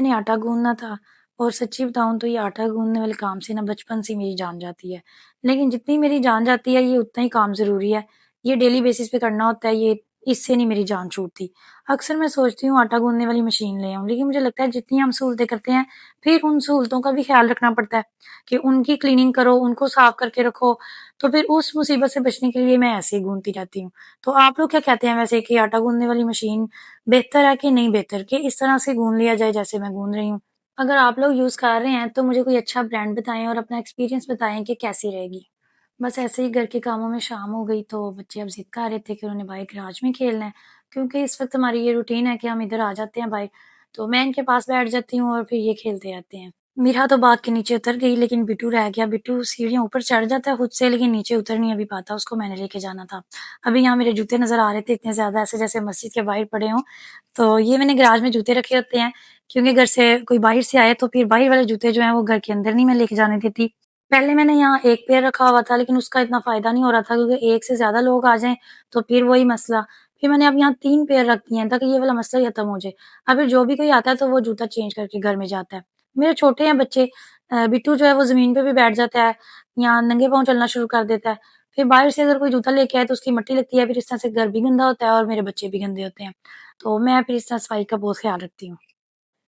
मैंने आटा गूँदना था और सच्ची बताऊँ तो ये आटा गूँदने वाले काम से ना बचपन से मेरी जान जाती है। लेकिन जितनी मेरी जान जाती है ये उतना ही काम ज़रूरी है। ये डेली बेसिस पे करना होता है, ये इससे नहीं मेरी जान छूटती। अक्सर मैं सोचती हूँ आटा गूँदने वाली मशीन ले आऊँ, लेकिन मुझे लगता है जितनी हम सहूलतें करते हैं, फिर उन सहूलतों का भी ख़्याल रखना पड़ता है कि उनकी क्लीनिंग करो, उनको साफ़ करके रखो, तो फिर उस मुसीबत से बचने के लिए मैं ऐसे ही गूँथती रहती हूँ। तो आप लोग क्या कहते हैं वैसे कि आटा गूँदने वाली मशीन बेहतर है कि नहीं बेहतर, कि इस तरह से गूँध लिया जाए जैसे मैं गूँध रही हूँ? अगर आप लोग यूज़ कर रहे हैं तो मुझे कोई अच्छा ब्रांड बताएँ और अपना एक्सपीरियंस बताएँ कि कैसी रहेगी? बस ऐसे ही घर के कामों में शाम हो गई तो बच्चे अब ज़िद कर रहे थे कि उन्होंने बाहर गैराज में खेलना है, क्योंकि इस वक़्त हमारी ये रूटीन है कि हम इधर आ जाते हैं बाहर, तो मैं इनके पास बैठ जाती हूँ और फिर ये खेलते रहते हैं। मीरा तो बाग के नीचे उतर गई लेकिन बिट्टू रह गया। बिट्टू सीढ़ियाँ ऊपर चढ़ जाता है खुद से लेकिन नीचे उतर नहीं अभी पाता, उसको मैंने लेके जाना था। अभी यहाँ मेरे जूते नज़र आ रहे थे इतने ज़्यादा ऐसे जैसे मस्जिद के बाहर पड़े हों। तो ये मैंने गैराज में जूते रखे होते हैं क्योंकि घर से कोई बाहर से आए तो फिर बाहर वाले जूते जो हैं वो घर के अंदर नहीं मैं लेके जाने देती। पहले मैंने यहाँ 1 पेयर रखा हुआ था लेकिन उसका इतना फ़ायदा नहीं हो रहा था क्योंकि 1 से ज़्यादा लोग आ जाएँ तो फिर वही मसला। फिर मैंने अब यहाँ 3 पेयर रख दिए हैं ताकि ये वाला मसला ही खत्म हो जाए। अब फिर जो भी कोई आता है तो वो जूता चेंज करके घर में जाता है। मेरे छोटे हैं बच्चे, बिट्टू जो है वो ज़मीन पे भी बैठ जाता है, या नंगे पाँव चलना शुरू कर देता है। फिर बाहर से अगर कोई जूता लेके आए तो उसकी मट्टी लगती है, फिर इस तरह से घर भी गंदा होता है और मेरे बच्चे भी गंदे होते हैं। तो मैं फिर इस तरह सफाई का बहुत ख़्याल रखती हूँ।